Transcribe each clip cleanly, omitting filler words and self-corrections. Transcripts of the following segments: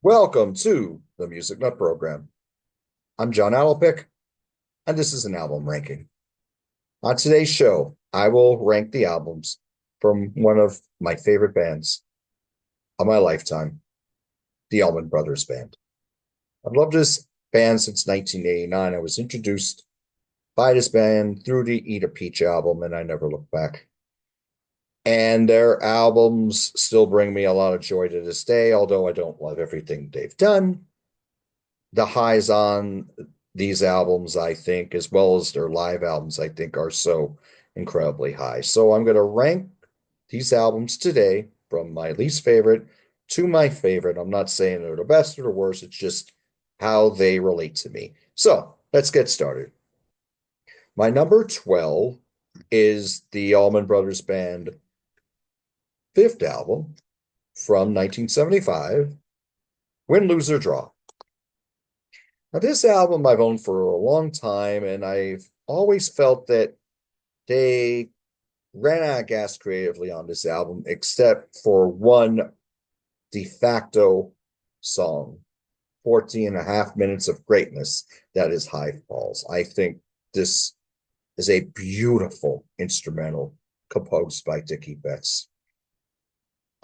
Welcome to the Music Nut Program. I'm John Alpick, and this is an album ranking. On today's show, I will rank the albums from one of my favorite bands of my lifetime, the Allman Brothers Band. I've loved this band since 1989. I was introduced by this band through the Eat a Peach album, and I never looked back. And their albums still bring me a lot of joy to this day, although I don't love everything they've done. The highs on these albums, I think, as well as their live albums, I think, are so incredibly high. So I'm going to rank these albums today from my least favorite to my favorite. I'm not saying they're the best or the worst, it's just how they relate to me. So let's get started. My number 12 is the Allman Brothers Band fifth album from 1975, Win, Lose, or Draw. Now, this album I've owned for a long time, and I've always felt that they ran out of gas creatively on this album, except for one de facto song, 14 and a half minutes of greatness, that is High Falls. I think this is a beautiful instrumental composed by Dickie Betts.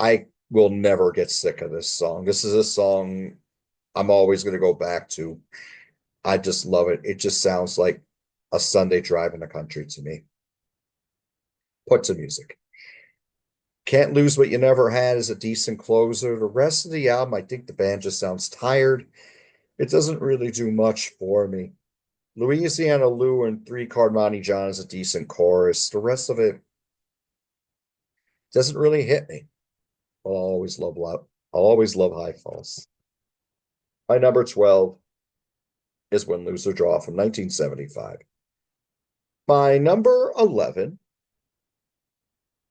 I will never get sick of this song. This is a song I'm always going to go back to. I just love it. It just sounds like a Sunday drive in the country to me. Put to music. Can't Lose What You Never Had is a decent closer. The rest of the album, I think the band just sounds tired. It doesn't really do much for me. Louisiana Lou and Three Card Monty John is a decent chorus. The rest of it doesn't really hit me. I'll always love High Falls. My number 12 is Win, Lose, or Draw from 1975. My number 11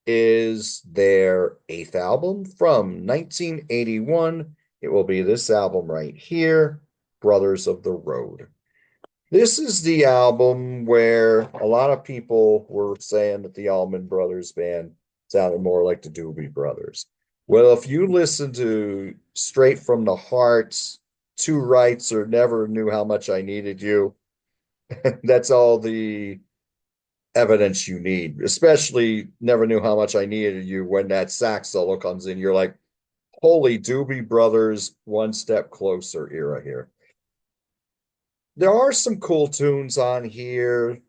is their eighth album from 1981. It will be this album right here, Brothers of the Road. This is the album where a lot of people were saying that the Allman Brothers Band sounded more like the Doobie Brothers. Well, if you listen to Straight from the Heart, Two Rights, or Never Knew How Much I Needed You, that's all the evidence you need, especially Never Knew How Much I Needed You. When that sax solo comes in, you're like, holy Doobie Brothers, one step closer era here. There are some cool tunes on here.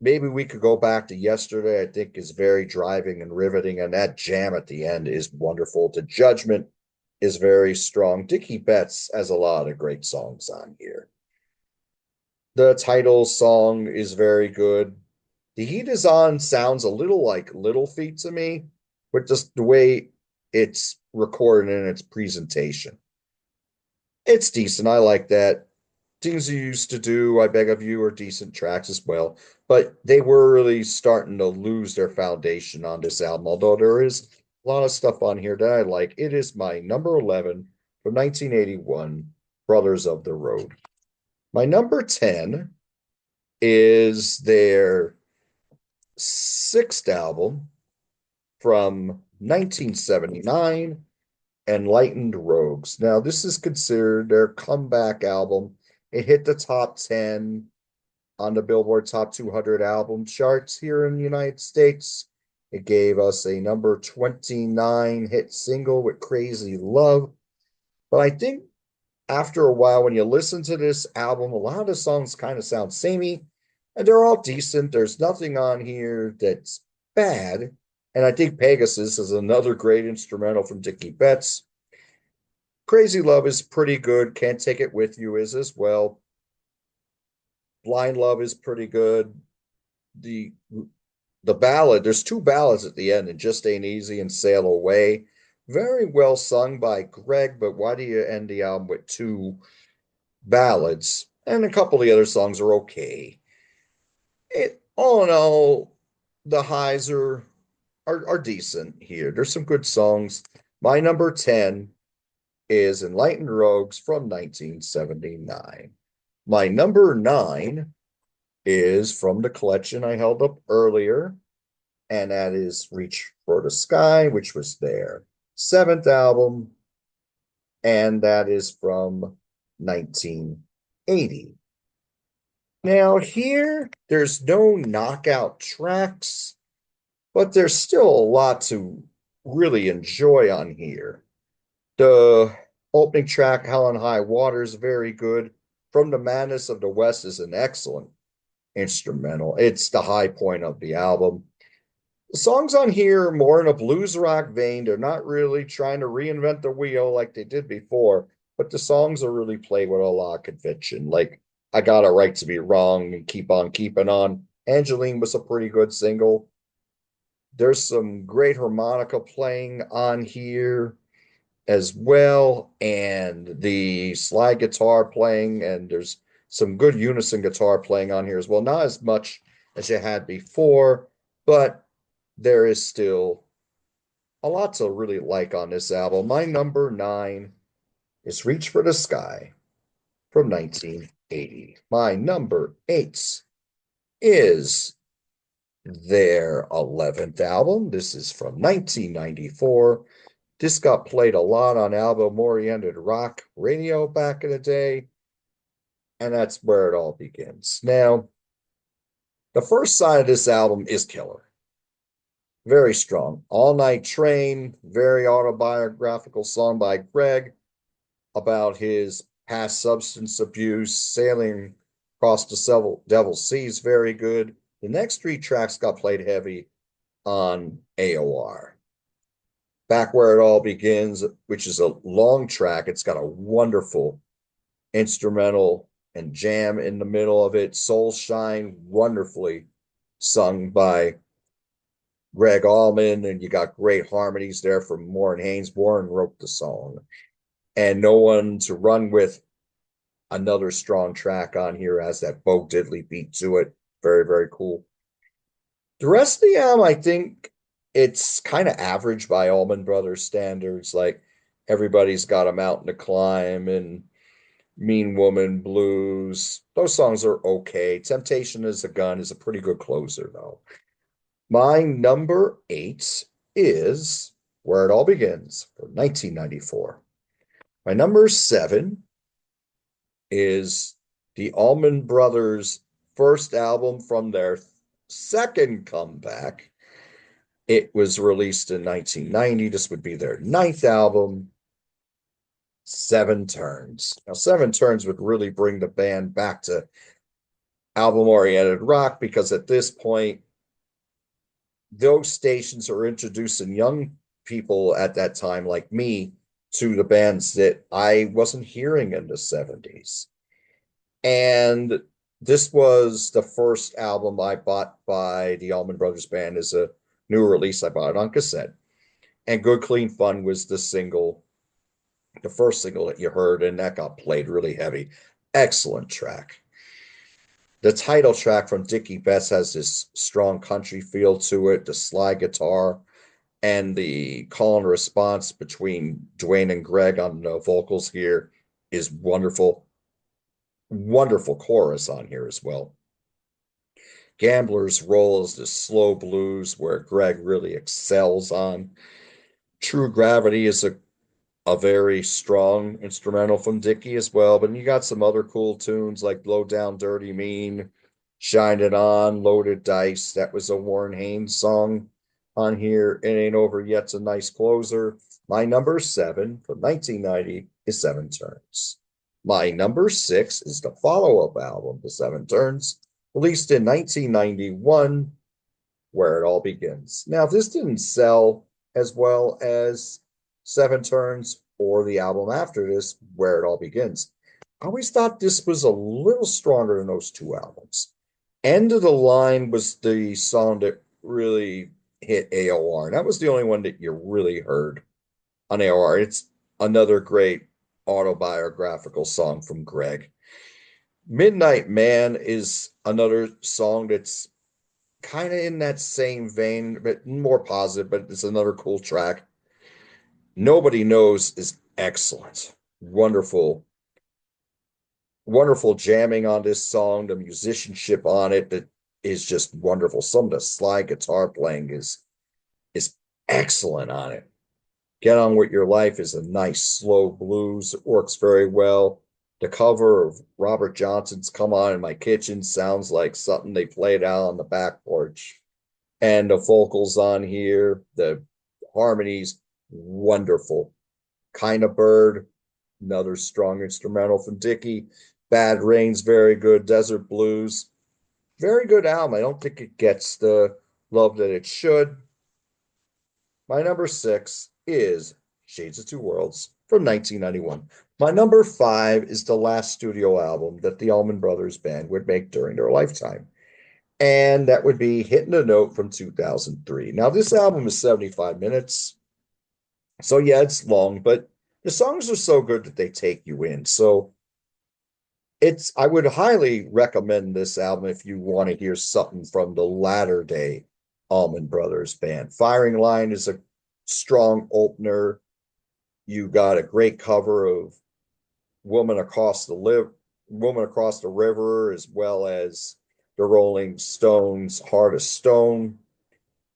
Maybe we could go back to Yesterday, I think is very driving and riveting, and that jam at the end is wonderful. The Judgment is very strong. Dickie Betts has a lot of great songs on here. The title song is very good. The Heat Is On sounds a little like Little Feat to me, but just the way it's recorded in its presentation. It's decent. I like that. Things You Used to Do, I Beg of You are decent tracks as well, but they were really starting to lose their foundation on this album, although there is a lot of stuff on here that I like. It is my number 11 from 1981, Brothers of the Road. My number 10 is their sixth album from 1979, Enlightened Rogues. Now, this is considered their comeback album. It hit the top 10 on the Billboard Top 200 album charts here in the United States. It gave us a number 29 hit single with Crazy Love. But I think after a while, when you listen to this album, a lot of the songs kind of sound samey, and they're all decent. There's nothing on here that's bad. And I think Pegasus is another great instrumental from Dickie Betts. Crazy Love is pretty good. Can't Take It With You is as well. Blind Love is pretty good. The the ballad, there's two ballads at the end, and Just Ain't Easy and Sail Away. Very well sung by Greg, but why do you end the album with two ballads? And a couple of the other songs are okay. All in all, the highs are decent here. There's some good songs. My number 10 is Enlightened Rogues from 1979. My number 9 is from the collection I held up earlier, and that is Reach for the Sky, which was their seventh album. and that is from 1980. Now, here, there's no knockout tracks, but there's still a lot to really enjoy on here. The opening track, Hell and High Water, is very good. From the Madness of the West is an excellent instrumental. It's the high point of the album. The songs on here are more in a blues rock vein. They're not really trying to reinvent the wheel like they did before, but the songs are really played with a lot of conviction. Like I Got a Right to Be Wrong and Keep on Keeping On. Angeline was a pretty good single. There's some great harmonica playing on here as well, and the slide guitar playing, and there's some good unison guitar playing on here as well. Not as much as you had before, but there is still a lot to really like on this album. My number 9 is Reach for the Sky from 1980. My number 8 is their 11th album. This is from 1994. This got played a lot on album-oriented rock radio back in the day, and that's where it all begins. Now, the first side of this album is killer. Very strong. All Night Train, very autobiographical song by Greg about his past substance abuse, sailing across the Devil's Seas, very good. The next 3 tracks got played heavy on AOR. Back Where It All Begins, which is a long track. It's got a wonderful instrumental and jam in the middle of it. Soul Shine, wonderfully sung by Greg Allman, and you got great harmonies there from Warren Haynes. Warren wrote the song. And No One to Run With, another strong track on here, has that Bo Diddley beat to it. Very, very cool. The rest of the album, I think it's kind of average by Allman Brothers standards. Like Everybody's Got a Mountain to Climb and Mean Woman Blues. Those songs are okay. Temptation is a Gun is a pretty good closer, though. My number 8 is Where It All Begins from 1994. My number 7 is the Allman Brothers' first album from their second comeback. It was released in 1990. This would be their 9th album, Seven Turns. Now, Seven Turns would really bring the band back to album-oriented rock because at this point, those stations are introducing young people at that time, like me, to the bands that I wasn't hearing in the 70s. And this was the first album I bought by the Allman Brothers Band as a new release. I bought it on cassette. And Good Clean Fun was the single, the first single that you heard, and that got played really heavy. Excellent track. The title track from Dickie Betts has this strong country feel to it, the slide guitar, and the call and response between Dwayne and Greg on the vocals here is wonderful. Wonderful chorus on here as well. Gambler's Roll is the slow blues where Greg really excels on. True Gravity is a very strong instrumental from Dickie as well, but you got some other cool tunes like Blow Down Dirty Mean, Shine It On, Loaded Dice. That was a Warren Haynes song on here. It Ain't Over Yet's a nice closer. My number 7 from 1990 is Seven Turns. My number 6 is the follow-up album to Seven Turns, released in 1991, Where It All Begins. Now, if this didn't sell as well as Seven Turns or the album after this, Where It All Begins, I always thought this was a little stronger than those 2 albums. End of the Line was the song that really hit AOR, and that was the only one that you really heard on AOR. It's another great autobiographical song from Greg. Midnight Man is another song that's kind of in that same vein, but more positive, but it's another cool track. Nobody Knows is excellent. Wonderful, wonderful jamming on this song. The musicianship on it that is just wonderful. Some of the slide guitar playing is excellent on it. Get On With Your Life is a nice slow blues. It works very well. The cover of Robert Johnson's Come On in My Kitchen sounds like something they played out on the back porch. And the vocals on here, the harmonies, wonderful. Kind of Bird, another strong instrumental from Dickie. Bad Rain's very good. Desert Blues, very good album. I don't think it gets the love that it should. My number six is Shades of Two Worlds from 1991. My number five is the last studio album that the Allman Brothers Band would make during their lifetime. And that would be Hitting a Note from 2003. Now, this album is 75 minutes. So, yeah, it's long, but the songs are so good that they take you in. So, I would highly recommend this album if you want to hear something from the latter day Allman Brothers Band. Firing Line is a strong opener. You got a great cover of Woman Across the River, as well as the Rolling Stones' Heart of Stone.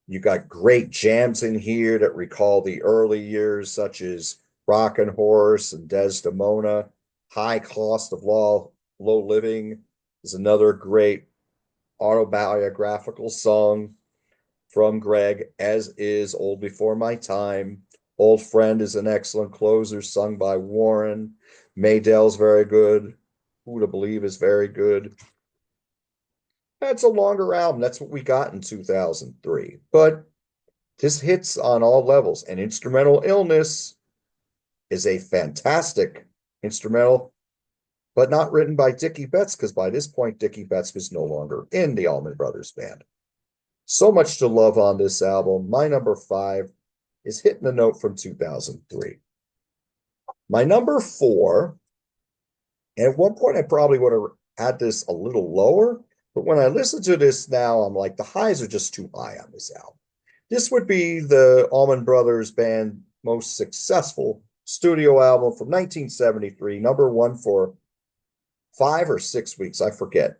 You got great jams in here that recall the early years, such as Rockin' Horse and Desdemona. High Cost of Low Living is another great autobiographical song from Greg, as is Old Before My Time. Old Friend is an excellent closer sung by Warren. Maydell's very good. Who to Believe is very good. That's a longer album. That's what we got in 2003. But this hits on all levels. And Instrumental Illness is a fantastic instrumental, but not written by Dickie Betts, because by this point, Dickie Betts was no longer in the Allman Brothers Band. So much to love on this album. My number five is Hitting a Note from 2003. My number four, and at one point I probably would have had this a little lower, but when I listen to this now, I'm like, the highs are just too high on this album. This would be the Allman Brothers Band most successful studio album from 1973, number one for 5 or 6 weeks, I forget.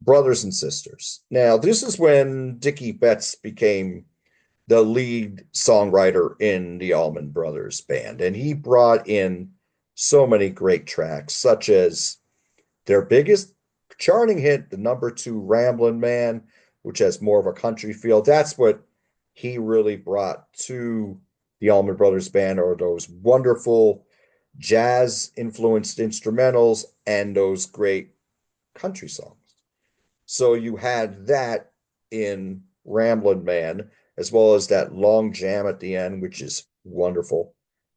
Brothers and Sisters. Now, this is when Dickie Betts became the lead songwriter in the Allman Brothers Band, and he brought in so many great tracks, such as their biggest charting hit, the number two Ramblin' Man, which has more of a country feel. That's what he really brought to the Allman Brothers Band, or those wonderful jazz influenced instrumentals and those great country songs. So you had that in Ramblin' Man, as well as that long jam at the end, which is wonderful.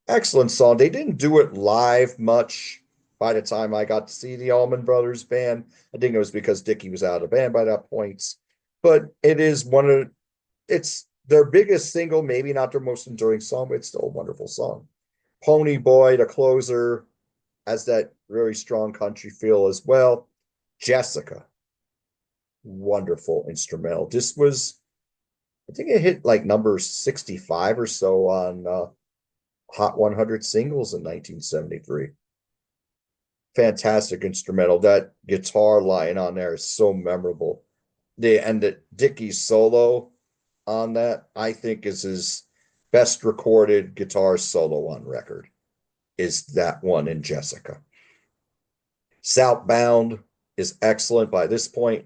Excellent song. They didn't do it live much by the time I got to see the Allman Brothers Band. I think it was because Dickie was out of the band by that point. But it is it's their biggest single, maybe not their most enduring song, but it's still a wonderful song. Pony Boy, the closer, has that very strong country feel as well. Jessica, wonderful instrumental. This was, I think it hit like number 65 or so on Hot 100 singles in 1973. Fantastic instrumental. That guitar line on there is so memorable. The Dickie's solo on that, I think, is his best recorded guitar solo on record, is that one in Jessica. Southbound is excellent. By this point,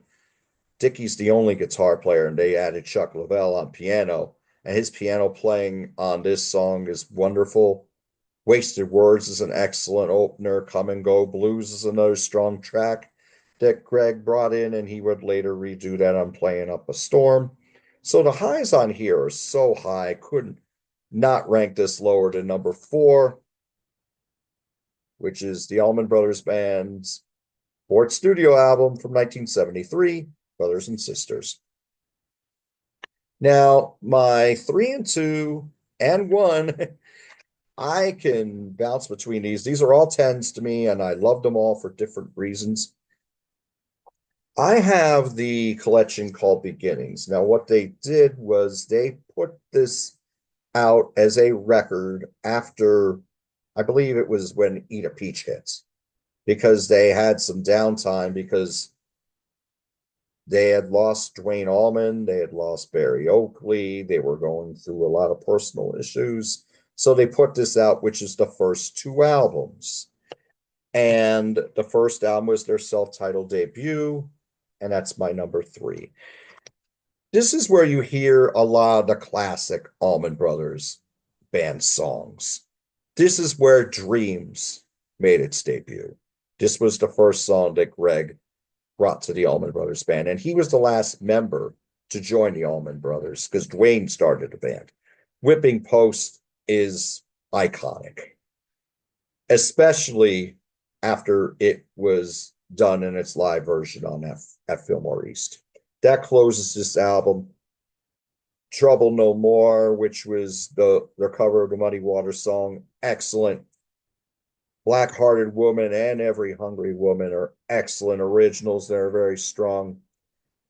Dickie's the only guitar player, and they added Chuck Leavell on piano. And his piano playing on this song is wonderful. Wasted Words is an excellent opener. Come and Go Blues is another strong track that Greg brought in, and he would later redo that on Playing Up a Storm. So the highs on here are so high, I couldn't not rank this lower than number four, which is the Allman Brothers Band's fourth studio album from 1973, Brothers and Sisters. Now, my 3 and 2 and 1, I can bounce between these. These are all 10s to me, and I love them all for different reasons. I have the collection called Beginnings. Now, what they did was they put this out as a record after, I believe it was when Eat a Peach hits, because they had some downtime because they had lost Duane Allman, they had lost Barry Oakley, they were going through a lot of personal issues. So they put this out, which is the first two albums. And the first album was their self-titled debut, and that's my number three. This is where you hear a lot of the classic Allman Brothers Band songs. This is where Dreams made its debut. This was the first song that Greg brought to the Allman Brothers Band, and he was the last member to join the Allman Brothers because Dwayne started the band. Whipping Post is iconic, especially after it was done in its live version on at Fillmore East. That closes this album. Trouble No More, which was their cover of the Muddy Waters song, excellent. Black Hearted Woman and Every Hungry Woman are excellent originals. They're very strong.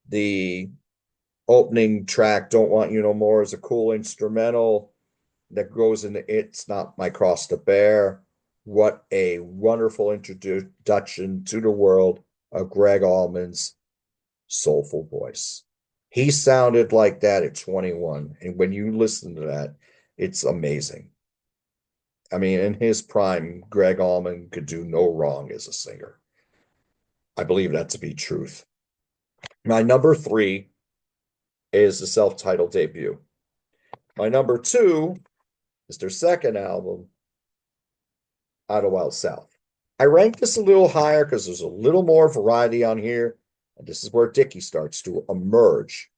The opening track, Don't Want You No More, is a cool instrumental that goes into It's Not My Cross to Bear. What a wonderful introduction to the world of Greg Allman's soulful voice. He sounded like that at 21. And when you listen to that, it's amazing. I mean, in his prime, Greg Allman could do no wrong as a singer. I believe that to be truth. My number three is the self-titled debut. My number two is their second album, Out of Wild South. I ranked this a little higher because there's a little more variety on here. And this is where Dickie starts to emerge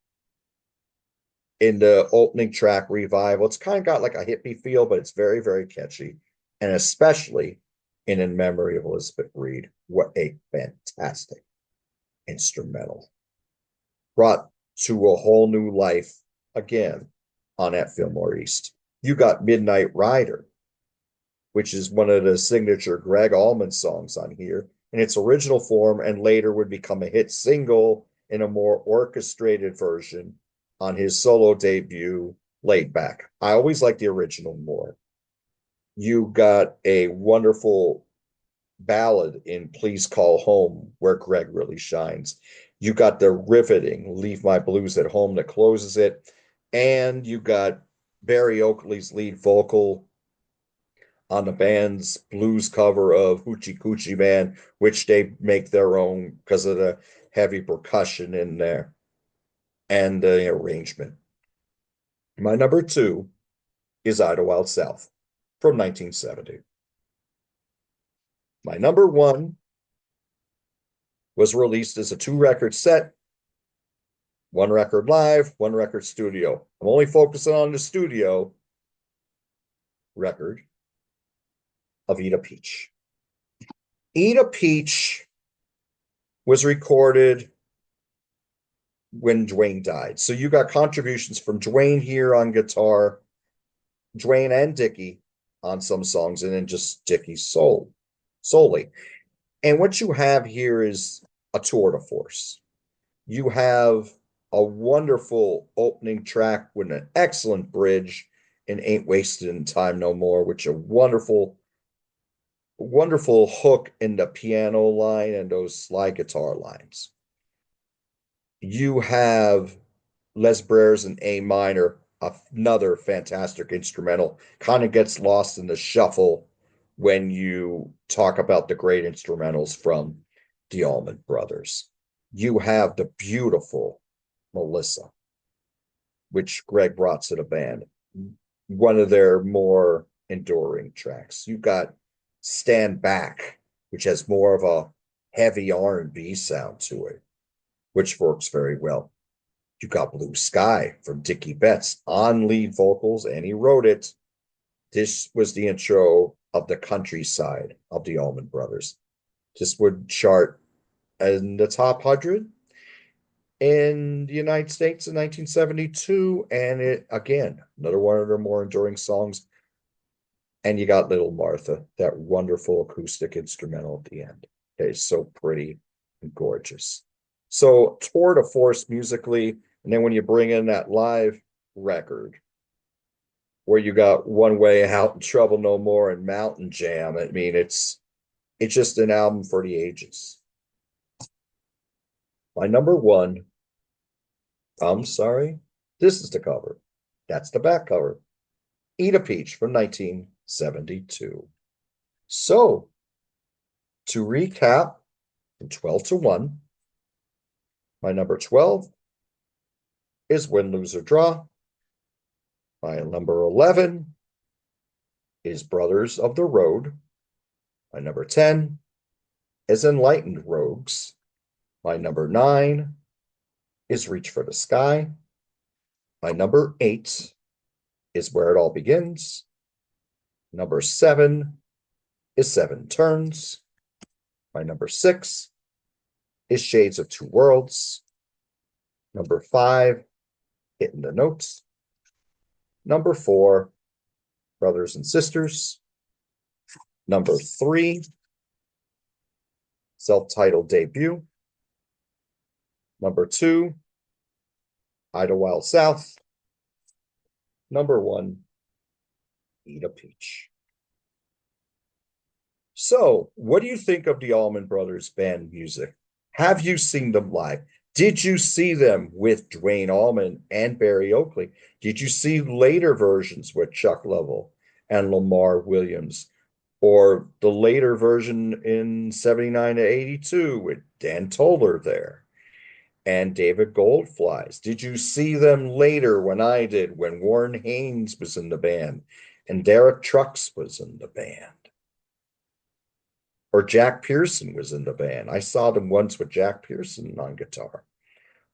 in the opening track, Revival. It's kind of got like a hippie feel, but it's very, very catchy. And especially In Memory of Elizabeth Reed. What a fantastic instrumental. Brought to a whole new life again on at Fillmore East. You got Midnight Rider, which is one of the signature Greg Allman songs on here in its original form and later would become a hit single in a more orchestrated version on his solo debut, Laid Back. I always like the original more. You got a wonderful ballad in Please Call Home, where Greg really shines. You got the riveting Leave My Blues at Home that closes it. And you got Barry Oakley's lead vocal on the band's blues cover of Hoochie Coochie Man, which they make their own because of the heavy percussion in there and the arrangement. My number two is Idlewild South from 1970. My number one was released as a two-record set, one record live, one record studio. I'm only focusing on the studio record of Eat a Peach. Eat a Peach was recorded when Dwayne died. So you got contributions from Dwayne here on guitar, Dwayne and Dickie on some songs, and then just Dickie solely. And what you have here is a tour de force. You have a wonderful opening track with an excellent bridge and Ain't Wasted in Time No More, which a wonderful hook in the piano line and those slide guitar lines. You have Les Brer's in A minor, another fantastic instrumental, kind of gets lost in the shuffle when you talk about the great instrumentals from the Allman Brothers. You have the beautiful Melissa, which Greg brought to the band, one of their more enduring tracks. You got Stand Back, which has more of a heavy R&B sound to it, which works very well. You got Blue Sky from Dickie Betts on lead vocals, and he wrote it. This was the intro of the countryside of the Allman Brothers. This would chart in the top 100 in the United States in 1972. And it, again, another one of their more enduring songs. And you got Little Martha, that wonderful acoustic instrumental at the end. It's so pretty and gorgeous. So tour de force musically, and then when you bring in that live record where you got One Way Out and Trouble No More and Mountain Jam, I mean, it's just an album for the ages. My number one, I'm sorry, this is the cover. That's the back cover. Eat a Peach from 1972. So, to recap, from 12 to 1, my number 12 is Win, Lose, or Draw. My number 11 is Brothers of the Road. My number 10 is Enlightened Rogues. My number 9 is Reach for the Sky. My number 8 is Where It All Begins. Number 7 is Seven Turns. My number 6 is Shades of Two Worlds. Number 5, Hitting the Notes. Number 4, Brothers and Sisters. Number 3, self-titled debut. Number 2, Idlewild South. Number 1, Eat a Peach. So, what do you think of the Allman Brothers Band music? Have you seen them live? Did you see them with Duane Allman and Barry Oakley? Did you see later versions with Chuck Leavell and Lamar Williams? Or the later version in 79 to 82 with Dan Toller there and David Goldflies? Did you see them later when I did, when Warren Haynes was in the band and Derek Trucks was in the band? Or Jack Pearson was in the band. I saw them once with Jack Pearson on guitar.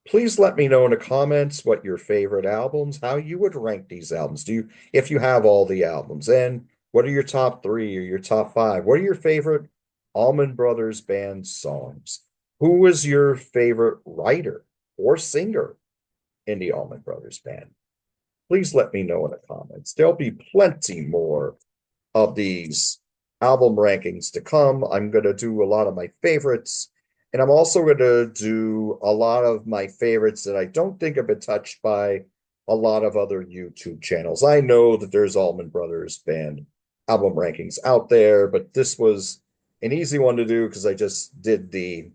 Please let me know in the comments what your favorite albums, how you would rank these albums. If you have all the albums, and what are your top 3 or your top 5? What are your favorite Allman Brothers Band songs? Who was your favorite writer or singer in the Allman Brothers Band? Please let me know in the comments. There'll be plenty more of these album rankings to come. I'm going to do a lot of my favorites, and I'm also going to do a lot of my favorites that I don't think have been touched by a lot of other YouTube channels. I know that there's Allman Brothers Band album rankings out there, but this was an easy one to do because I just did the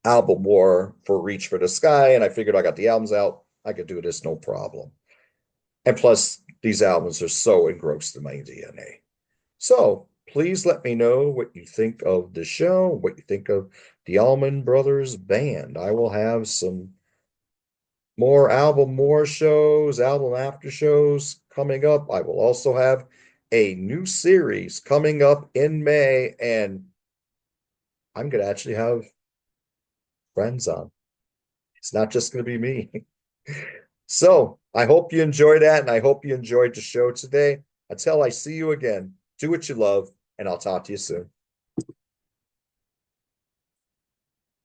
album war for Reach for the Sky, and I figured I got the albums out. I could do this no problem. And plus, these albums are so engrossed in my DNA. So please let me know what you think of the show, what you think of the Allman Brothers Band. I will have some more more shows, album after shows coming up. I will also have a new series coming up in May, and I'm going to actually have friends on. It's not just going to be me. So I hope you enjoyed that, and I hope you enjoyed the show today. Until I see you again, do what you love, and I'll talk to you soon.